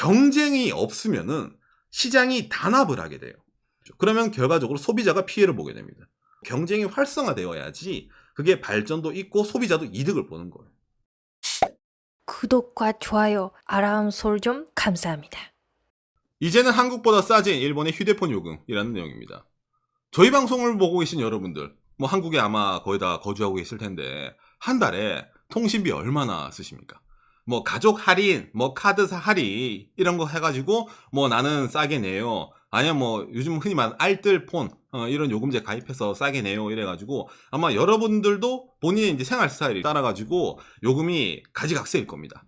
경쟁이 없으면은 시장이 단합을 하게 돼요. 그러면 결과적으로 소비자가 피해를 보게 됩니다. 경쟁이 활성화되어야지 그게 발전도 있고 소비자도 이득을 보는 거예요. 구독과 좋아요, 알람 설정 감사합니다. 이제는 한국보다 싸진 일본의 휴대폰 요금이라는 내용입니다. 저희 방송을 보고 계신 여러분들, 뭐 한국에 아마 거의 다 거주하고 계실 텐데 한 달에 통신비 얼마나 쓰십니까? 뭐 가족 할인, 뭐 카드사 할인 이런 거 해가지고 뭐 나는 싸게 내요. 아니면 뭐 요즘 흔히 말하는 알뜰폰 이런 요금제 가입해서 싸게 내요 이래가지고 아마 여러분들도 본인의 이제 생활 스타일이 따라가지고 요금이 가지각색일 겁니다.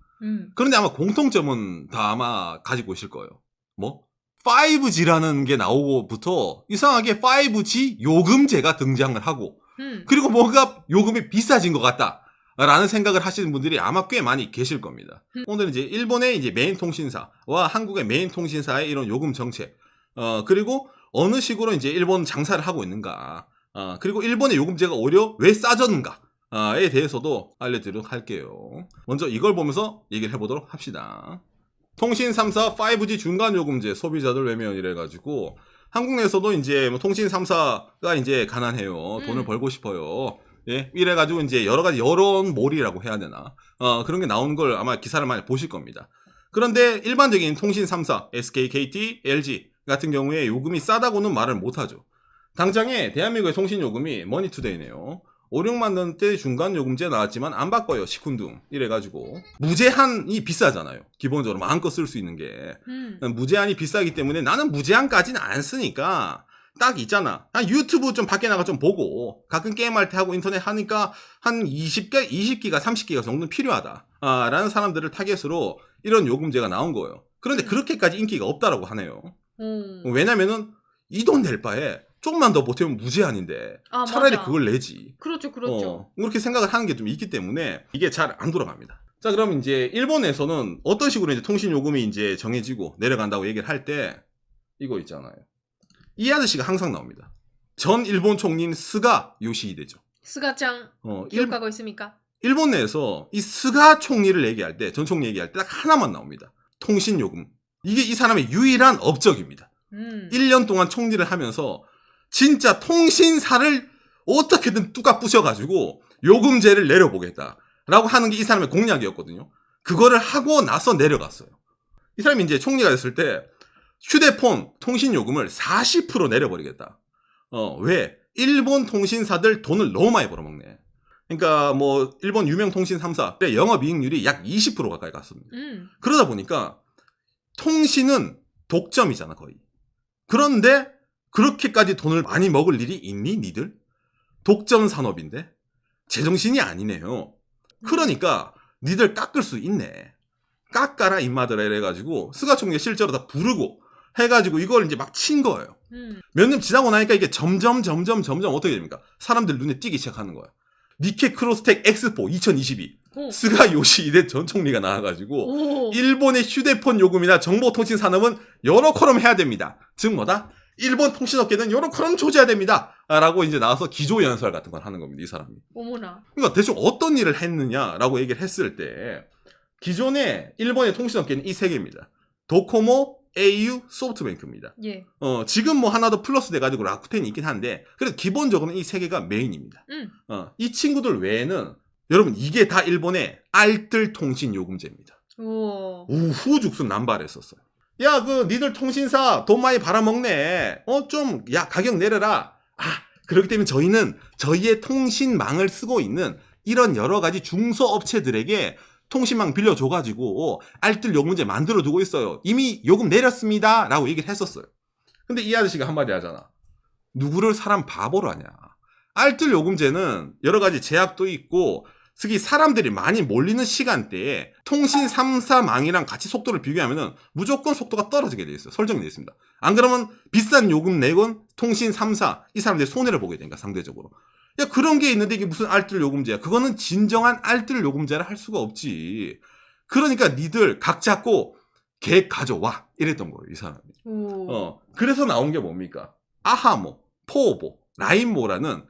그런데 아마 공통점은 다 아마 가지고 있을 거예요. 뭐? 5G라는 게 나오고부터 이상하게 5G 요금제가 등장을 하고 그리고 뭔가 요금이 비싸진 것 같다 라는 생각을 하시는 분들이 아마 꽤 많이 계실 겁니다. 오늘은 이제 일본의 이제 메인 통신사와 한국의 메인 통신사의 이런 요금 정책 그리고 어느 식으로 이제 일본 장사를 하고 있는가 그리고 일본의 요금제가 오히려 왜 싸졌는가에 대해서도 알려드리도록 할게요. 먼저 이걸 보면서 얘기를 해보도록 합시다. 통신 3사 5G 중간 요금제 소비자들 외면이래 가지고 한국 내에서도 이제 뭐 통신 3사가 이제 가난해요. 돈을 벌고 싶어요. 예, 이래 가지고 이제 여러 가지 여론몰이라고 해야 되나? 그런 게 나오는 걸 아마 기사를 많이 보실 겁니다. 그런데 일반적인 통신 3사 SK, KT, LG 같은 경우에 요금이 싸다고는 말을 못 하죠. 당장에 대한민국의 통신 요금이 머니투데이네요. 5, 6만 원대 중간 요금제 나왔지만 안 바꿔요. 시큰둥 이래가지고 무제한이 비싸잖아요. 기본적으로 마음껏 쓸 수 있는 게 무제한이 비싸기 때문에 나는 무제한까지는 안 쓰니까 딱 있잖아. 유튜브 좀 밖에 나가 좀 보고 가끔 게임할 때 하고 인터넷 하니까 한 20기가 30기가 정도는 필요하다 라는 사람들을 타겟으로 이런 요금제가 나온 거예요. 그런데 그렇게까지 인기가 없다라고 하네요. 왜냐면은 이 돈 낼 바에 조금만 더 보태면 무제한인데 차라리 맞아. 그걸 내지. 그렇죠. 그렇게 생각을 하는 게 좀 있기 때문에 이게 잘 안 돌아갑니다. 자, 그럼 이제 일본에서는 어떤 식으로 이제 통신 요금이 이제 정해지고 내려간다고 얘기를 할 때 이거 있잖아요. 이 아저씨가 항상 나옵니다. 전 일본 총리인 스가 요시히데죠. 스가짱 기억하고 있습니까? 일본 내에서 이 스가 총리를 얘기할 때, 전 총리 얘기할 때 딱 하나만 나옵니다. 통신 요금. 이게 이 사람의 유일한 업적입니다. 1년 동안 총리를 하면서 진짜 통신사를 어떻게든 뚜까 부셔가지고 요금제를 내려보겠다라고 하는 게 이 사람의 공약이었거든요. 그거를 하고 나서 내려갔어요. 이 사람이 이제 총리가 됐을 때 휴대폰 통신 요금을 40% 내려버리겠다. 왜? 일본 통신사들 돈을 너무 많이 벌어먹네. 그러니까 뭐 일본 유명 통신 3사의 영업이익률이 약 20% 가까이 갔습니다. 그러다 보니까 통신은 독점이잖아 거의. 그런데 그렇게까지 돈을 많이 먹을 일이 있니 니들? 독점 산업인데 제정신이 아니네요. 그러니까 니들 깎을 수 있네. 깎아라 임마들아 이래가지고 스가 총리가 실제로 다 부르고 해가지고 이걸 이제 막 친 거예요. 몇 년 지나고 나니까 이게 점점 어떻게 됩니까? 사람들 눈에 띄기 시작하는 거야. 니케 크로스텍 엑스포 2022 스가 요시히데 전 총리가 나와가지고 일본의 휴대폰 요금이나 정보통신 산업은 여러 코럼 해야 됩니다. 즉 뭐다? 일본 통신업계는 여러 코럼 조져야 됩니다. 라고 이제 나와서 기조연설 같은 걸 하는 겁니다. 이 사람이. 어머나. 그러니까 대충 어떤 일을 했느냐라고 얘기를 했을 때 기존에 일본의 통신업계는 이 세 개입니다. 도코모, au, 소프트뱅크입니다. 예. 지금 뭐 하나 더 플러스 돼가지고 라쿠텐이 있긴 한데 그래도 기본적으로는 이 세 개가 메인입니다. 이 친구들 외에는 여러분 이게 다 일본의 알뜰 통신 요금제입니다. 우후죽순 남발했었어요. 야, 니들 통신사 돈 많이 벌어먹네. 야, 가격 내려라. 그렇기 때문에 저희는 저희의 통신망을 쓰고 있는 이런 여러 가지 중소업체들에게 통신망 빌려줘가지고 알뜰 요금제 만들어두고 있어요. 이미 요금 내렸습니다. 라고 얘기를 했었어요. 근데 이 아저씨가 한마디 하잖아. 누구를 사람 바보로 하냐. 알뜰 요금제는 여러 가지 제약도 있고 특히 사람들이 많이 몰리는 시간대에 통신 3사망이랑 같이 속도를 비교하면 무조건 속도가 떨어지게 돼 있어요. 설정이 돼 있습니다. 안 그러면 비싼 요금 내건 통신 3사 이 사람들이 손해를 보게 되니까 상대적으로. 야, 그런 게 있는데 이게 무슨 알뜰 요금제야. 그거는 진정한 알뜰 요금제를 할 수가 없지. 그러니까 니들 각 잡고 계획 가져와 이랬던 거예요. 이 사람이. 그래서 나온 게 뭡니까? 아하모, 포오보, 라인모라는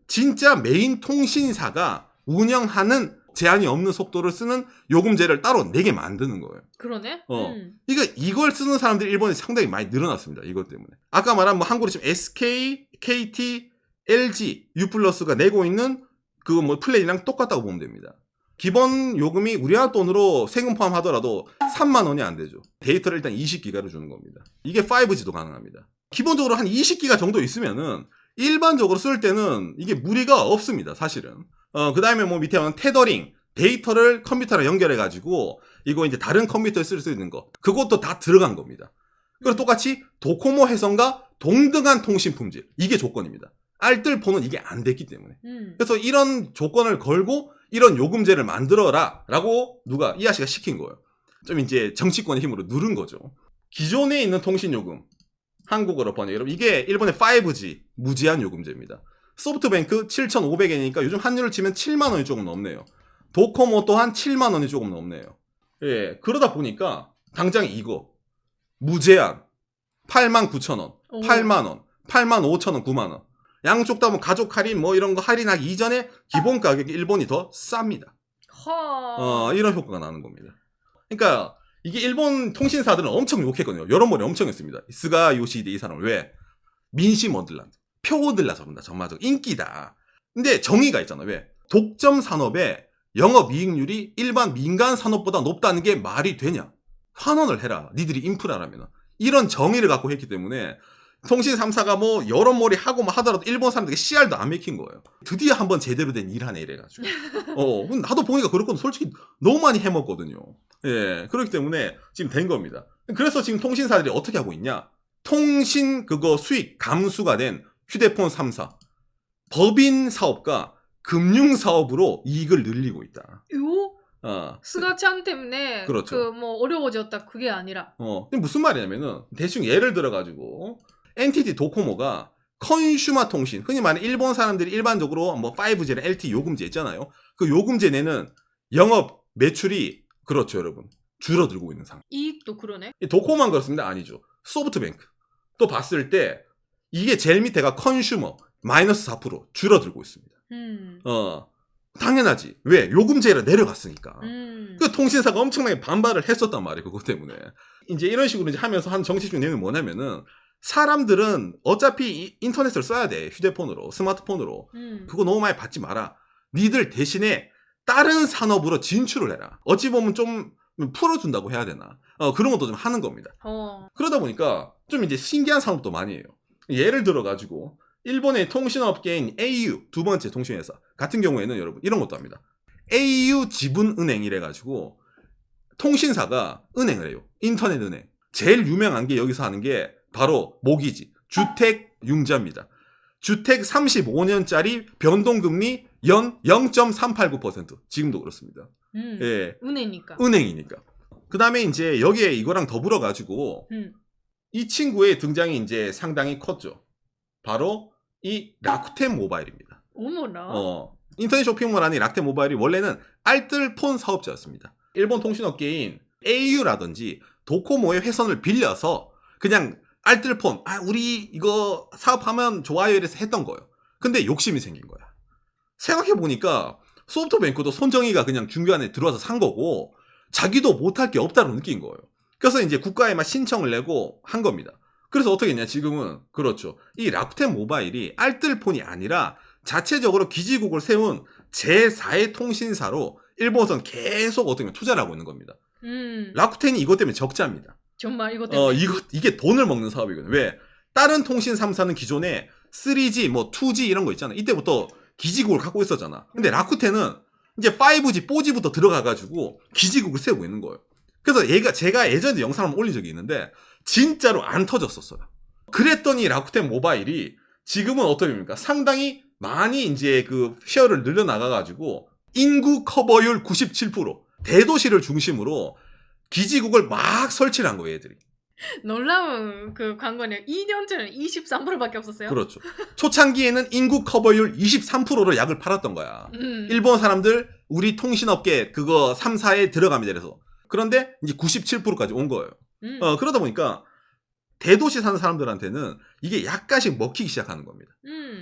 진짜 메인 통신사가 운영하는 제한이 없는 속도를 쓰는 요금제를 따로 내게 만드는 거예요. 그러네. 이걸 쓰는 사람들이 일본에 상당히 많이 늘어났습니다. 이것 때문에. 아까 말한 뭐 한국으로 지금 SK, KT, LG, U+가 내고 있는 그 뭐 플랜이랑 똑같다고 보면 됩니다. 기본 요금이 우리나라 돈으로 세금 포함하더라도 3만 원이 안 되죠. 데이터를 일단 20기가로 주는 겁니다. 이게 5G도 가능합니다. 기본적으로 한 20기가 정도 있으면은 일반적으로 쓸 때는 이게 무리가 없습니다. 사실은. 그 다음에 뭐 밑에 오는 테더링, 데이터를 컴퓨터랑 연결해가지고 이거 이제 다른 컴퓨터에 쓸 수 있는 거. 그것도 다 들어간 겁니다. 그리고 똑같이 도코모 회선과 동등한 통신 품질. 이게 조건입니다. 알뜰폰은 이게 안 됐기 때문에. 그래서 이런 조건을 걸고 이런 요금제를 만들어라 라고 누가 이하씨가 시킨 거예요. 좀 이제 정치권의 힘으로 누른 거죠. 기존에 있는 통신요금 한국어로 번역 여러분 이게 일본의 5G 무제한 요금제입니다. 소프트뱅크 7,500엔이니까 요즘 환율을 치면 7만 원이 조금 넘네요. 도코모 또한 7만 원이 조금 넘네요. 예, 그러다 보니까 당장 이거 무제한 89,000원, 8만 원, 85,000원, 9만 원. 양쪽 다 뭐 가족 할인 뭐 이런 거 할인하기 이전에 기본 가격이 일본이 더 쌉니다. 이런 효과가 나는 겁니다. 그러니까 이게 일본 통신사들은 엄청 욕했거든요. 여러모로 엄청 했습니다. 스가 요시히데 이 사람을 왜? 민심 얻으려고. 표 얻으려고 그런다. 전마적 인기다. 근데 정의가 있잖아. 왜? 독점 산업의 영업이익률이 일반 민간 산업보다 높다는 게 말이 되냐? 환원을 해라. 니들이 인프라라면. 이런 정의를 갖고 했기 때문에 통신 3사가 뭐 여러모리 하고 뭐 하더라도 일본 사람들에게 씨알도 안 맥힌 거예요. 드디어 한번 제대로 된 일 하네 이래가지고. 나도 보니까 그렇거든. 솔직히 너무 많이 해먹거든요. 예, 그렇기 때문에 지금 된 겁니다. 그래서 지금 통신사들이 어떻게 하고 있냐? 통신 그거 수익 감수가 된 휴대폰 3사. 법인 사업과 금융 사업으로 이익을 늘리고 있다. 스가찬 때문에 그렇죠. 그 뭐 어려워졌다 그게 아니라. 무슨 말이냐면은 대충 예를 들어가지고 NTT 도코모가 컨슈머 통신, 흔히 말하는 일본 사람들이 일반적으로 뭐 5G나 LTE 요금제 있잖아요. 그 요금제 내는 영업 매출이 그렇죠, 여러분. 줄어들고 있는 상황. 이익도 그러네. 도코모만 그렇습니다. 아니죠. 소프트뱅크. 또 봤을 때 이게 제일 밑에가 컨슈머 마이너스 4% 줄어들고 있습니다. 당연하지. 왜? 요금제를 내려갔으니까. 그 통신사가 엄청나게 반발을 했었단 말이에요. 그것 때문에. 이제 이런 식으로 이제 하면서 한 정치적 내용이 뭐냐면은 사람들은 어차피 인터넷을 써야 돼. 휴대폰으로, 스마트폰으로. 그거 너무 많이 받지 마라. 니들 대신에 다른 산업으로 진출을 해라. 어찌 보면 좀 풀어준다고 해야 되나. 그런 것도 좀 하는 겁니다. 그러다 보니까 좀 이제 신기한 산업도 많이 해요. 예를 들어가지고 일본의 통신업계인 au 두 번째 통신회사 같은 경우에는 여러분 이런 것도 합니다. au 지분은행이래가지고 통신사가 은행을 해요. 인터넷 은행. 제일 유명한 게 여기서 하는 게 바로 모기지. 주택 융자입니다. 주택 35년짜리 변동금리 연 0.389%. 지금도 그렇습니다. 예. 은행이니까. 그 다음에 이제 여기에 이거랑 더불어 가지고 이 친구의 등장이 이제 상당히 컸죠. 바로 이 라쿠텐 모바일입니다. 어머나. 인터넷 쇼핑몰 아닌 라쿠텐 모바일이 원래는 알뜰폰 사업자였습니다. 일본 통신업계인 au라든지 도코모의 회선을 빌려서 그냥 알뜰폰, 우리 이거 사업하면 좋아요 이래서 했던 거예요. 근데 욕심이 생긴 거야. 생각해보니까 소프트뱅크도 손정희가 그냥 중간에 들어와서 산 거고 자기도 못할 게 없다고 느낀 거예요. 그래서 이제 국가에 막 신청을 내고 한 겁니다. 그래서 어떻게 했냐 지금은 그렇죠. 이 라쿠텐 모바일이 알뜰폰이 아니라 자체적으로 기지국을 세운 제4의 통신사로 일본에서는 계속 어떻게 보면 투자를 하고 있는 겁니다. 라쿠텐이 이것 때문에 적자입니다. 정말 이것 때문에? 이게 돈을 먹는 사업이거든요. 왜? 다른 통신 3사는 기존에 3G, 뭐 2G 이런 거 있잖아. 이때부터 기지국을 갖고 있었잖아. 근데 라쿠텐은 이제 5G, 4G부터 들어가가지고 기지국을 세우고 있는 거예요. 그래서 제가 예전에 영상을 올린 적이 있는데 진짜로 안 터졌었어요. 그랬더니 라쿠텐 모바일이 지금은 어떻게 됩니까? 상당히 많이 이제 그 쉐어를 늘려나가가지고 인구 커버율 97%, 대도시를 중심으로 기지국을 막 설치를 한 거예요, 애들이. 놀라운 그 광고네요. 2년 전에 23%밖에 없었어요. 그렇죠. 초창기에는 인구 커버율 23%로 약을 팔았던 거야. 일본 사람들 우리 통신업계 그거 3사에 들어가면 돼서. 그런데 이제 97%까지 온 거예요. 그러다 보니까 대도시 사는 사람들한테는 이게 약간씩 먹히기 시작하는 겁니다.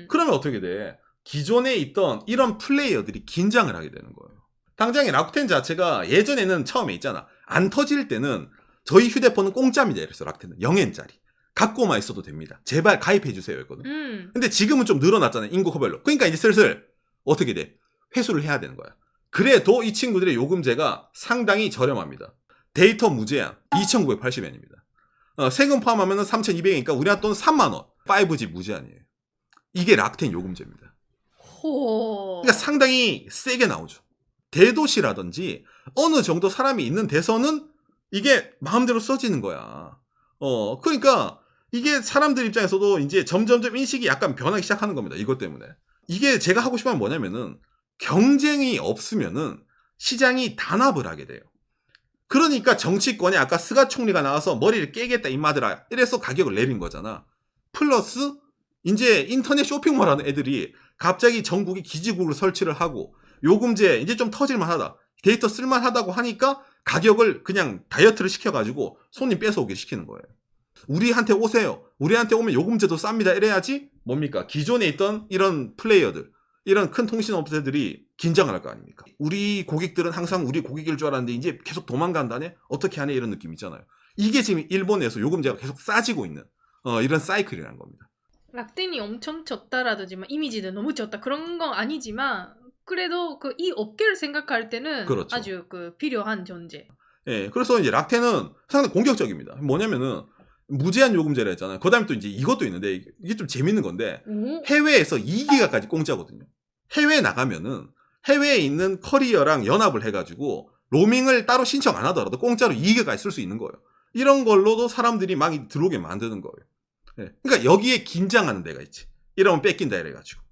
그러면 어떻게 돼? 기존에 있던 이런 플레이어들이 긴장을 하게 되는 거예요. 당장에 라쿠텐 자체가 예전에는 처음에 있잖아. 안 터질 때는 저희 휴대폰은 공짜입니다. 이랬어 락텐은 0엔짜리. 갖고만 있어도 됩니다. 제발 가입해주세요. 했거든. 근데 지금은 좀 늘어났잖아요. 인구 커별로. 그러니까 이제 슬슬 어떻게 돼? 회수를 해야 되는 거야. 그래도 이 친구들의 요금제가 상당히 저렴합니다. 데이터 무제한 2,980엔입니다. 세금 포함하면 3,200엔이니까 우리나라 돈 3만원. 5G 무제한이에요. 이게 락텐 요금제입니다. 그러니까 상당히 세게 나오죠. 대도시라든지 어느 정도 사람이 있는 데서는 이게 마음대로 써지는 거야. 그러니까 이게 사람들 입장에서도 이제 점점점 인식이 약간 변하기 시작하는 겁니다. 이것 때문에. 이게 제가 하고 싶은 건 뭐냐면은 경쟁이 없으면은 시장이 단합을 하게 돼요. 그러니까 정치권에 아까 스가 총리가 나와서 머리를 깨겠다 임마들아 이래서 가격을 내린 거잖아. 플러스 이제 인터넷 쇼핑몰 하는 애들이 갑자기 전국에 기지국을 설치를 하고 요금제 이제 좀 터질만하다. 데이터 쓸만하다고 하니까 가격을 그냥 다이어트를 시켜가지고 손님 뺏어오게 시키는 거예요. 우리한테 오세요. 우리한테 오면 요금제도 쌉니다. 이래야지 뭡니까? 기존에 있던 이런 플레이어들, 이런 큰 통신업체들이 긴장을 할 거 아닙니까? 우리 고객들은 항상 우리 고객일 줄 알았는데 이제 계속 도망간다네? 어떻게 하네? 이런 느낌 있잖아요. 이게 지금 일본에서 요금제가 계속 싸지고 있는 이런 사이클이라는 겁니다. 락텐이 엄청 졌다라든지 막 이미지도 너무 졌다 그런 건 아니지만 그래도 그 이 업계를 생각할 때는 그렇죠. 아주 그 필요한 존재. 예, 그래서 이제 락텐은 상당히 공격적입니다. 뭐냐면은 무제한 요금제라 했잖아요. 그 다음에 또 이제 이것도 있는데 이게 좀 재밌는 건데 해외에서 2기가까지 공짜거든요. 해외에 나가면은 해외에 있는 커리어랑 연합을 해가지고 로밍을 따로 신청 안 하더라도 공짜로 2기가까지 쓸 수 있는 거예요. 이런 걸로도 사람들이 막 들어오게 만드는 거예요. 예, 그러니까 여기에 긴장하는 데가 있지. 이러면 뺏긴다 이래가지고.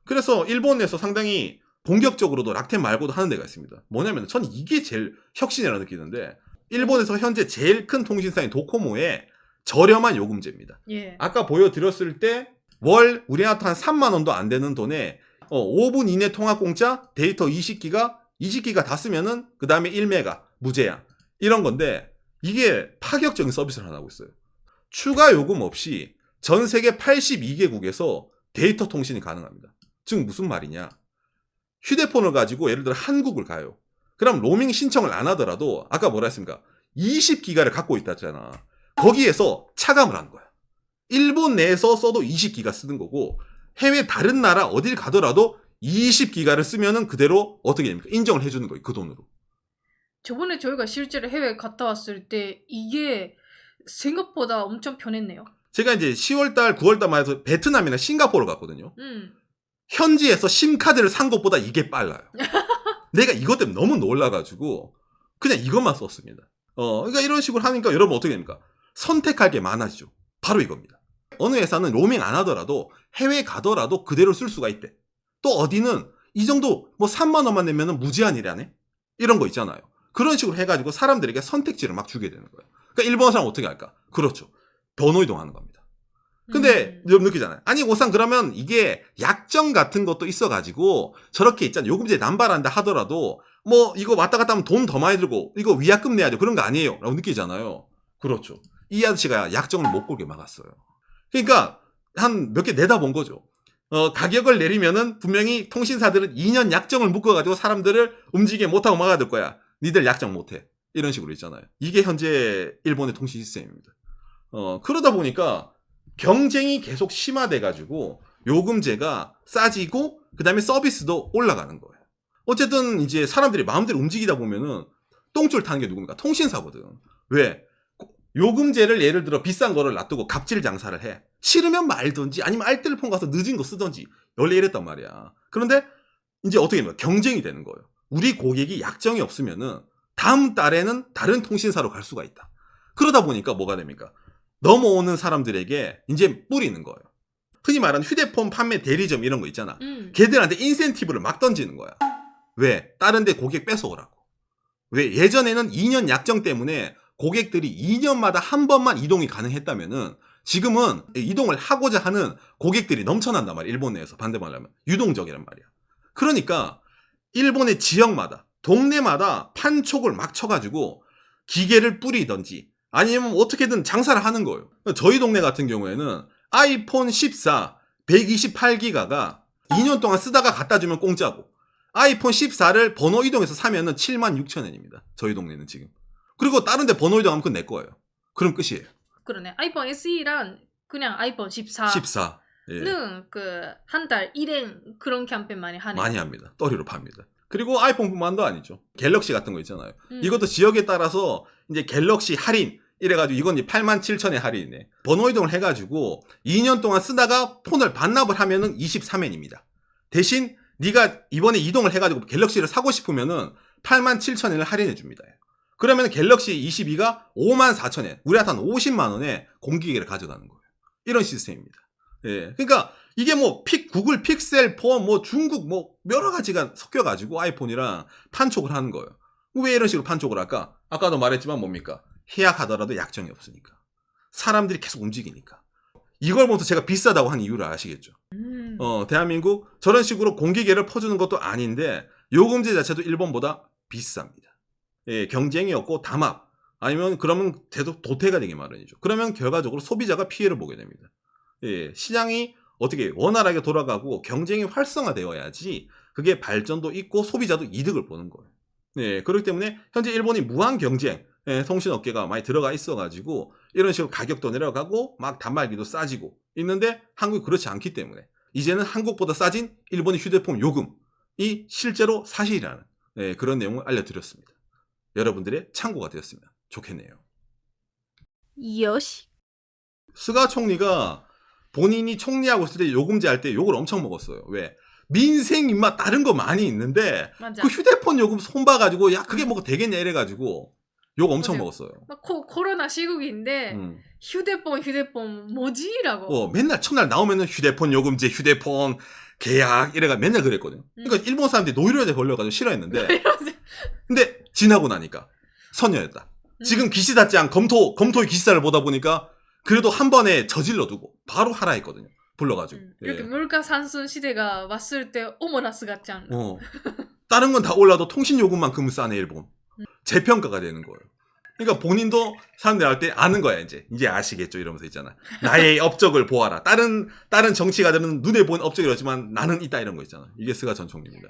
그래서 일본에서 상당히 본격적으로도 락텐 말고도 하는 데가 있습니다. 뭐냐면 전 이게 제일 혁신이라고 느끼는데 일본에서 현재 제일 큰 통신사인 도코모의 저렴한 요금제입니다. 예. 아까 보여드렸을 때 월 우리나라 한 3만 원도 안 되는 돈에 5분 이내 통화 공짜, 데이터 20기가 다 쓰면은 그 다음에 1메가 무제한 이런 건데 이게 파격적인 서비스를 하나 하고 있어요. 추가 요금 없이 전 세계 82개국에서 데이터 통신이 가능합니다. 즉 무슨 말이냐? 휴대폰을 가지고 예를 들어 한국을 가요. 그럼 로밍 신청을 안 하더라도 아까 뭐라 했습니까? 20기가를 갖고 있다잖아. 거기에서 차감을 하는 거야. 일본 내에서 써도 20기가 쓰는 거고 해외 다른 나라 어딜 가더라도 20기가를 쓰면은 그대로 어떻게 됩니까? 인정을 해주는 거예요. 그 돈으로. 저번에 저희가 실제로 해외 갔다 왔을 때 이게 생각보다 엄청 편했네요. 제가 이제 10월달, 9월달만 해서 베트남이나 싱가포르 갔거든요. 현지에서 심카드를 산 것보다 이게 빨라요. 내가 이것 때문에 너무 놀라가지고 그냥 이것만 썼습니다. 그러니까 이런 식으로 하니까 여러분 어떻게 됩니까? 선택할 게 많아지죠. 바로 이겁니다. 어느 회사는 로밍 안 하더라도 해외에 가더라도 그대로 쓸 수가 있대. 또 어디는 이 정도 뭐 3만 원만 내면은 무제한이라네? 이런 거 있잖아요. 그런 식으로 해가지고 사람들에게 선택지를 막 주게 되는 거예요. 그러니까 일본 사람 어떻게 할까? 그렇죠. 번호 이동하는 겁니다. 근데 여러분 느끼잖아요. 아니 오상 그러면 이게 약정 같은 것도 있어가지고 저렇게 있잖아요. 요금제 남발한다 하더라도 뭐 이거 왔다 갔다 하면 돈 더 많이 들고 이거 위약금 내야 돼 그런 거 아니에요 라고 느끼잖아요. 그렇죠. 이 아저씨가 약정을 못 걸게 막았어요. 그러니까 한 몇 개 내다본 거죠. 가격을 내리면은 분명히 통신사들은 2년 약정을 묶어가지고 사람들을 움직이게 못하고 막아둘 거야. 니들 약정 못해. 이런 식으로 있잖아요. 이게 현재 일본의 통신 시스템입니다. 그러다 보니까 경쟁이 계속 심화돼가지고 요금제가 싸지고 그 다음에 서비스도 올라가는 거예요. 어쨌든 이제 사람들이 마음대로 움직이다 보면은 똥줄 타는 게 누굽니까? 통신사거든. 왜? 요금제를 예를 들어 비싼 거를 놔두고 갑질 장사를 해. 싫으면 말든지 아니면 알뜰폰 가서 늦은 거 쓰든지 원래 이랬단 말이야. 그런데 이제 어떻게 됩니까? 경쟁이 되는 거예요. 우리 고객이 약정이 없으면은 다음 달에는 다른 통신사로 갈 수가 있다. 그러다 보니까 뭐가 됩니까? 넘어오는 사람들에게 이제 뿌리는 거예요. 흔히 말하는 휴대폰 판매 대리점 이런 거 있잖아. 걔들한테 인센티브를 막 던지는 거야. 왜? 다른 데 고객 뺏어오라고. 왜? 예전에는 2년 약정 때문에 고객들이 2년마다 한 번만 이동이 가능했다면은 지금은 이동을 하고자 하는 고객들이 넘쳐난단 말이야. 일본 내에서 반대말 하면. 유동적이란 말이야. 그러니까 일본의 지역마다 동네마다 판촉을 막 쳐가지고 기계를 뿌리든지 아니면 어떻게든 장사를 하는 거예요. 저희 동네 같은 경우에는 아이폰 14 128기가가 2년 동안 쓰다가 갖다 주면 공짜고 아이폰 14를 번호 이동해서 사면은 76,000원입니다. 저희 동네는 지금. 그리고 다른 데 번호 이동하면 그건 내 거예요. 그럼 끝이에요. 그러네. 아이폰 SE랑 그냥 아이폰 14는 14. 예. 그 한 달 1엔 그런 캠페인 많이 하네요. 많이 합니다. 떠리로 팝니다. 그리고 아이폰뿐만도 아니죠. 갤럭시 같은 거 있잖아요. 음. 이것도 지역에 따라서 이제 갤럭시 할인 이래가지고 이건 이제 87,000에 할인이네. 번호 이동을 해가지고 2년 동안 쓰다가 폰을 반납을 하면은 23엔입니다. 대신 네가 이번에 이동을 해가지고 갤럭시를 사고 싶으면은 87,000엔을 할인해 줍니다. 그러면 갤럭시 22가 54,000엔, 우리한테 한 50만 원에 공기계를 가져가는 거예요. 이런 시스템입니다. 예, 그러니까 이게 뭐 구글 픽셀 폰, 뭐 중국 뭐 여러 가지가 섞여가지고 아이폰이랑 판촉을 하는 거예요. 왜 이런 식으로 판촉을 할까? 아까도 말했지만 뭡니까? 해약하더라도 약정이 없으니까. 사람들이 계속 움직이니까. 이걸 보면서 제가 비싸다고 한 이유를 아시겠죠? 대한민국 저런 식으로 공기계를 퍼주는 것도 아닌데 요금제 자체도 일본보다 비쌉니다. 예, 경쟁이 없고 담합 아니면 그러면 계속 도태가 되기 마련이죠. 그러면 결과적으로 소비자가 피해를 보게 됩니다. 예, 시장이 어떻게 원활하게 돌아가고 경쟁이 활성화되어야지 그게 발전도 있고 소비자도 이득을 보는 거예요. 예, 그렇기 때문에 현재 일본이 무한 경쟁, 예, 통신업계가 많이 들어가 있어가지고 이런 식으로 가격도 내려가고 막 단말기도 싸지고 있는데 한국이 그렇지 않기 때문에 이제는 한국보다 싸진 일본의 휴대폰 요금이 실제로 사실이라는, 예, 그런 내용을 알려드렸습니다. 여러분들의 참고가 되었으면 좋겠네요. 요시. 스가 총리가 본인이 총리하고 있을 때 요금제 할 때 욕을 엄청 먹었어요. 왜? 민생 입맛 다른 거 많이 있는데 맞아. 그 휴대폰 요금 손봐가지고 야 그게 뭐가 되겠냐 이래가지고 욕 엄청 맞아요. 먹었어요. 막 코로나 시국인데 휴대폰 뭐지라고. 맨날 첫날 나오면은 휴대폰 요금제, 휴대폰 계약 이래가 맨날 그랬거든요. 그러니까 일본 사람들이 노이로제 걸려가지고 싫어했는데 근데 지나고 나니까 선녀였다. 지금 기시다짱 검토의 기시다를 보다 보니까 그래도 한 번에 저질러 두고 바로 하라 했거든요. 불러가지고. 이렇게 예. 물가 상승 시대가 왔을 때 오모나스가 짱. 다른 건 다 올라도 통신 요금만큼은 싸네 일본. 재평가가 되는 거예요. 그러니까 본인도 사람들 할 때 아는 거야 이제 아시겠죠 이러면서 있잖아. 나의 업적을 보아라. 다른 정치가들은 눈에 보는 업적이었지만 나는 있다 이런 거 있잖아. 이게 스가 전 총리입니다.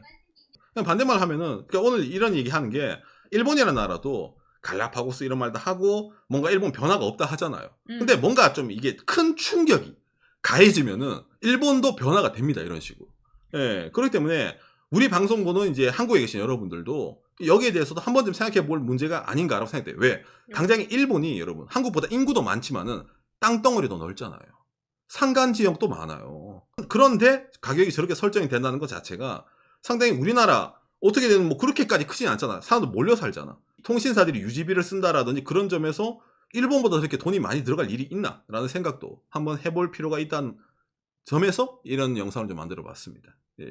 그냥 반대말 하면은 그러니까 오늘 이런 얘기 하는 게 일본이라는 나라도 갈라파고스 이런 말도 하고 뭔가 일본 변화가 없다 하잖아요. 근데 뭔가 좀 이게 큰 충격이 가해지면은 일본도 변화가 됩니다. 이런 식으로. 예, 그렇기 때문에 우리 방송국은 이제 한국에 계신 여러분들도 여기에 대해서도 한 번쯤 생각해 볼 문제가 아닌가라고 생각돼요. 왜? 당장 일본이 여러분 한국보다 인구도 많지만은 땅덩어리도 넓잖아요. 산간 지역도 많아요. 그런데 가격이 저렇게 설정이 된다는 것 자체가 상당히 우리나라 어떻게 되면 뭐 그렇게까지 크진 않잖아. 사람들 몰려 살잖아. 통신사들이 유지비를 쓴다라든지 그런 점에서 일본보다 그렇게 돈이 많이 들어갈 일이 있나? 라는 생각도 한번 해볼 필요가 있다는 점에서 이런 영상을 좀 만들어 봤습니다. 예.